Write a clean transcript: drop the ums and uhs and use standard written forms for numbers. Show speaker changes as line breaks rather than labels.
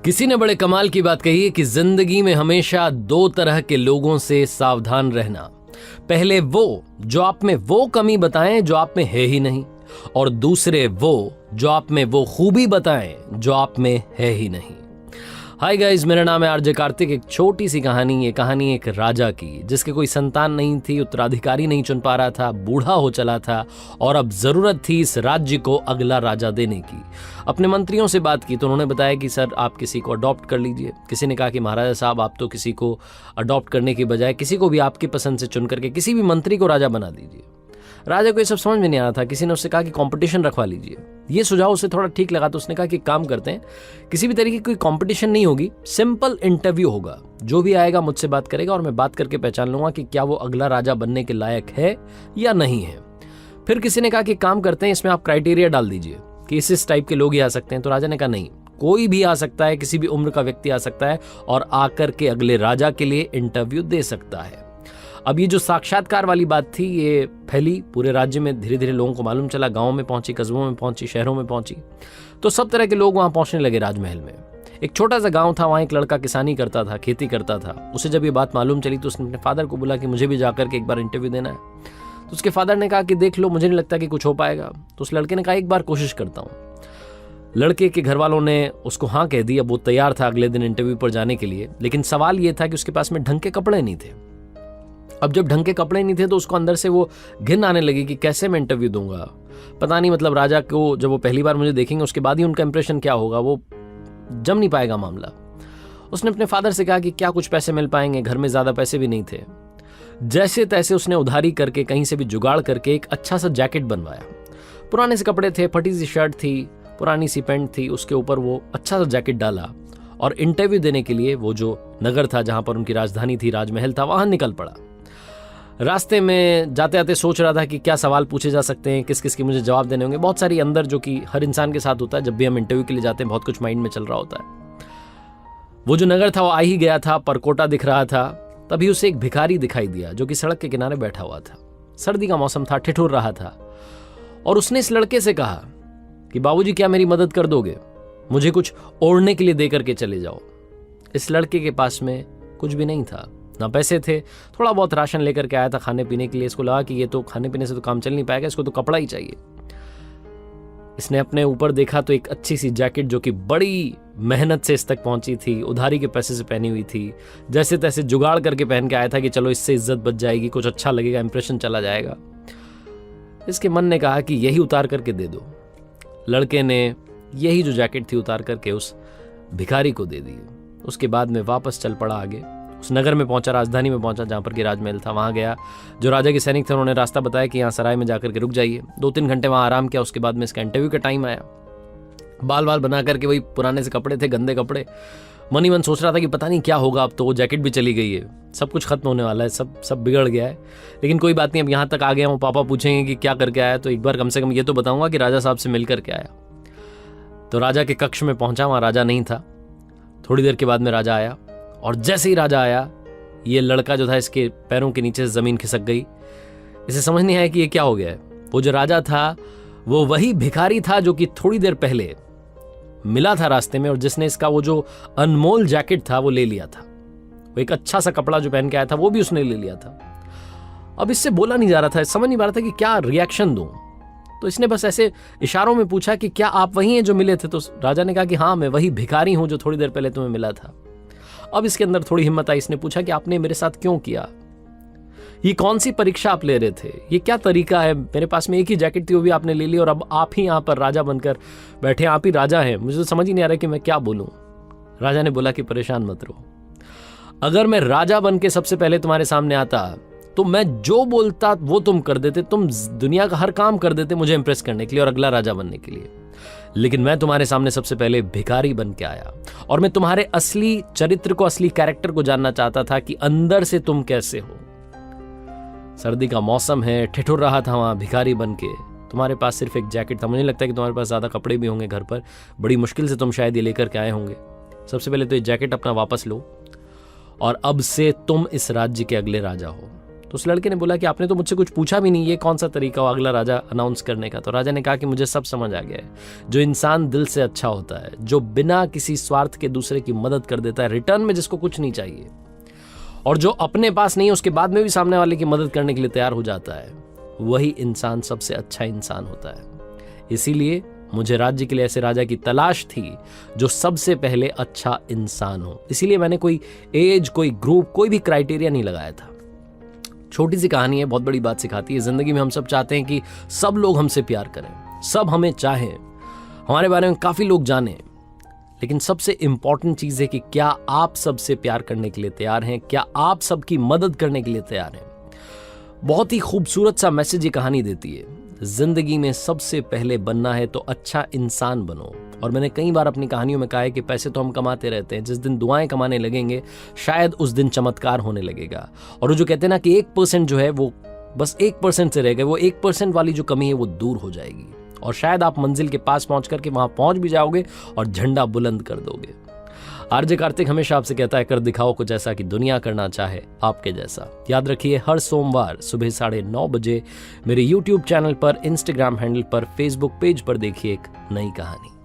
किसी ने बड़े कमाल की बात कही है कि जिंदगी में हमेशा दो तरह के लोगों से सावधान रहना। पहले वो जो आप में वो कमी बताएं जो आप में है ही नहीं, और दूसरे वो जो आप में वो खूबी बताएं जो आप में है ही नहीं। हाय गाइस, मेरा नाम है आरजे कार्तिक। एक छोटी सी कहानी, ये कहानी एक राजा की जिसके कोई संतान नहीं थी, उत्तराधिकारी नहीं चुन पा रहा था, बूढ़ा हो चला था और अब जरूरत थी इस राज्य को अगला राजा देने की। अपने मंत्रियों से बात की तो उन्होंने बताया कि सर आप किसी को अडॉप्ट कर लीजिए। किसी ने कहा कि महाराजा साहब आप तो किसी को अडॉप्ट करने की बजाय किसी को भी आपकी पसंद से चुन करके किसी भी मंत्री को राजा बना दीजिए। राजा को ये सब समझ में नहीं आ रहा था। किसी ने उससे कहा कि कंपटीशन रखवा लीजिए। ये सुझाव उसे थोड़ा ठीक लगा तो उसने कहा कि काम करते हैं, किसी भी तरीके की कोई कंपटीशन नहीं होगी, सिंपल इंटरव्यू होगा। जो भी आएगा मुझसे बात करेगा और मैं बात करके पहचान लूंगा कि क्या वो अगला राजा बनने के लायक है या नहीं है। फिर किसी ने कहा कि काम करते हैं, इसमें आप क्राइटेरिया डाल दीजिए कि इस टाइप के लोग ही आ सकते हैं। तो राजा ने कहा नहीं, कोई भी आ सकता है, किसी भी उम्र का व्यक्ति आ सकता है और आकर के अगले राजा के लिए इंटरव्यू दे सकता है। अब ये जो साक्षात्कार वाली बात थी ये फैली पूरे राज्य में, धीरे धीरे लोगों को मालूम चला, गांव में पहुंची, कस्बों में पहुंची, शहरों में पहुंची, तो सब तरह के लोग वहां पहुंचने लगे राजमहल में। एक छोटा सा गांव था, वहां एक लड़का किसानी करता था, खेती करता था। उसे जब ये बात मालूम चली तो उसने अपने फादर को बोला कि मुझे भी जाकर के एक बार इंटरव्यू देना है। तो उसके फादर ने कहा कि देख लो, मुझे नहीं लगता कि कुछ हो पाएगा। तो उस लड़के ने कहा एक बार कोशिश करता हूँ। लड़के के घर वालों ने उसको हाँ कह दी। अब वो तैयार था अगले दिन इंटरव्यू पर जाने के लिए, लेकिन सवाल ये था कि उसके पास में ढंग के कपड़े नहीं थे। अब जब ढंग के कपड़े नहीं थे तो उसको अंदर से वो घिन आने लगी कि कैसे मैं इंटरव्यू दूंगा। पता नहीं, मतलब राजा को जब वो पहली बार मुझे देखेंगे उसके बाद ही उनका इंप्रेशन क्या होगा, वो जम नहीं पाएगा मामला। उसने अपने फादर से कहा कि क्या कुछ पैसे मिल पाएंगे, घर में ज्यादा पैसे भी नहीं थे। जैसे तैसे उसने उधारी करके कहीं से भी जुगाड़ करके एक अच्छा सा जैकेट बनवाया। पुराने से कपड़े थे, फटी सी शर्ट थी, पुरानी सी पैंट थी, उसके ऊपर वो अच्छा सा जैकेट डाला और इंटरव्यू देने के लिए वो जो नगर था जहां पर उनकी राजधानी थी, राजमहल था, वहां निकल पड़ा। रास्ते में जाते आते सोच रहा था कि क्या सवाल पूछे जा सकते हैं, किस किस के मुझे जवाब देने होंगे। बहुत सारी अंदर, जो कि हर इंसान के साथ होता है, जब भी हम इंटरव्यू के लिए जाते हैं बहुत कुछ माइंड में चल रहा होता है। वो जो नगर था वो आ ही गया था, परकोटा दिख रहा था। तभी उसे एक भिखारी दिखाई दिया जो कि सड़क के किनारे बैठा हुआ था। सर्दी का मौसम था, ठिठुर रहा था और उसने इस लड़के से कहा कि बाबूजी क्या मेरी मदद कर दोगे, मुझे कुछ ओढ़ने के लिए दे करके चले जाओ। इस लड़के के पास में कुछ भी नहीं था, ना पैसे थे, थोड़ा बहुत राशन लेकर के आया था खाने पीने के लिए। इसको लगा कि ये तो खाने पीने से तो काम चल नहीं पाएगा, इसको तो कपड़ा ही चाहिए। इसने अपने ऊपर देखा तो एक अच्छी सी जैकेट जो कि बड़ी मेहनत से इस तक पहुंची थी, उधारी के पैसे से पहनी हुई थी, जैसे तैसे जुगाड़ करके पहन के आया था कि चलो इससे इज्जत बच जाएगी, कुछ अच्छा लगेगा, इंप्रेशन चला जाएगा। इसके मन ने कहा कि यही उतार करके दे दो। लड़के ने यही जो जैकेट थी उतार करके उस भिखारी को दे दी। उसके बाद में वापस चल पड़ा आगे। उस नगर में पहुंचा, राजधानी में पहुंचा जहां पर कि राजमहल था। वहां गया, जो राजा के सैनिक थे उन्होंने रास्ता बताया कि यहाँ सराय में जाकर के रुक जाइए। 2-3 घंटे वहां आराम किया। उसके बाद में इसका इंटरव्यू का टाइम आया। बाल बाल बना करके, वही पुराने से कपड़े थे, गंदे कपड़े। मन ही मन सोच रहा था कि पता नहीं क्या होगा, अब तो वो जैकेट भी चली गई है, सब कुछ खत्म होने वाला है, सब बिगड़ गया है। लेकिन कोई बात नहीं, अब यहाँ तक आ गया हूँ, पापा पूछेंगे कि क्या करके आया, तो एक बार कम से कम ये तो बताऊंगा कि राजा साहब से मिल करके आया। तो राजा के कक्ष में पहुंचा, वहां राजा नहीं था। थोड़ी देर के बाद में राजा आया और जैसे ही राजा आया, ये लड़का जो था इसके पैरों के नीचे से जमीन खिसक गई। इसे समझ नहीं आया कि ये क्या हो गया है। वो जो राजा था वो वही भिखारी था जो कि थोड़ी देर पहले मिला था रास्ते में और जिसने इसका वो जो अनमोल जैकेट था वो ले लिया था। वो एक अच्छा सा कपड़ा जो पहन के आया था वो भी उसने ले लिया था। अब इससे बोला नहीं जा रहा था, समझ नहीं पा रहा था कि क्या रिएक्शन दूं। तो इसने बस ऐसे इशारों में पूछा कि क्या आप वही हैं जो मिले थे। तो राजा ने कहा कि हाँ, मैं वही भिखारी हूं जो थोड़ी देर पहले तुम्हें मिला था। अब इसके अंदर थोड़ी हिम्मत आई। इसने पूछा कि आपने मेरे साथ क्यों किया, ये कौन सी परीक्षा आप ले रहे थे, ये क्या तरीका है, मेरे पास में एक ही जैकेट थी वो भी आपने ले ली और अब आप ही यहाँ पर राजा बनकर बैठे, आप ही राजा हैं। मुझे तो समझ ही नहीं आ रहा कि मैं क्या बोलूं। राजा ने बोला कि परेशान मत रहो, अगर मैं राजा बन के सबसे पहले तुम्हारे सामने आता तो मैं जो बोलता वो तुम कर देते, तुम दुनिया का हर काम कर देते मुझे इंप्रेस करने के लिए और अगला राजा बनने के लिए। लेकिन मैं तुम्हारे सामने सबसे पहले भिखारी बन के आया और मैं तुम्हारे असली चरित्र को, असली कैरेक्टर को जानना चाहता था कि अंदर से तुम कैसे हो। सर्दी का मौसम है, ठिठुर रहा था वहां भिखारी बन के। तुम्हारे पास सिर्फ एक जैकेट था, मुझे नहीं लगता कि तुम्हारे पास ज्यादा कपड़े भी होंगे घर पर, बड़ी मुश्किल से तुम शायद ये लेकर के आए होंगे। सबसे पहले तो ये जैकेट अपना वापस लो और अब से तुम इस राज्य के अगले राजा हो। तो उस लड़के ने बोला कि आपने तो मुझसे कुछ पूछा भी नहीं, ये कौन सा तरीका हो अगला राजा अनाउंस करने का। तो राजा ने कहा कि मुझे सब समझ आ गया है। जो इंसान दिल से अच्छा होता है, जो बिना किसी स्वार्थ के दूसरे की मदद कर देता है, रिटर्न में जिसको कुछ नहीं चाहिए, और जो अपने पास नहीं है उसके बाद में भी सामने वाले की मदद करने के लिए तैयार हो जाता है, वही इंसान सबसे अच्छा इंसान होता है। इसीलिए मुझे राज्य के लिए ऐसे राजा की तलाश थी जो सबसे पहले अच्छा इंसान हो। इसीलिए मैंने कोई एज, कोई ग्रुप, कोई भी क्राइटेरिया नहीं लगाया था। छोटी सी कहानी है, बहुत बड़ी बात सिखाती है। जिंदगी में हम सब चाहते हैं कि सब लोग हमसे प्यार करें, सब हमें चाहें, हमारे बारे में काफी लोग जानें, लेकिन सबसे इंपॉर्टेंट चीज है कि क्या आप सबसे प्यार करने के लिए तैयार हैं, क्या आप सबकी मदद करने के लिए तैयार हैं। बहुत ही खूबसूरत सा मैसेज ये कहानी देती है। जिंदगी में सबसे पहले बनना है तो अच्छा इंसान बनो। और मैंने कई बार अपनी कहानियों में कहा है कि पैसे तो हम कमाते रहते हैं, जिस दिन दुआएं कमाने लगेंगे शायद उस दिन चमत्कार होने लगेगा। और वो जो कहते हैं ना कि 1% जो है वो बस 1% से रह गए, वो 1% वाली जो कमी है वो दूर हो जाएगी और शायद आप मंजिल के पास पहुंच करके वहां पहुंच भी जाओगे और झंडा बुलंद कर दोगे। आरजे कार्तिक हमेशा आपसे कहता है, कर दिखाओ कुछ ऐसा कि दुनिया करना चाहे आपके जैसा। याद रखिए, हर सोमवार सुबह 9:30 बजे मेरे YouTube चैनल पर, इंस्टाग्राम हैंडल पर, फेसबुक पेज पर देखिए एक नई कहानी।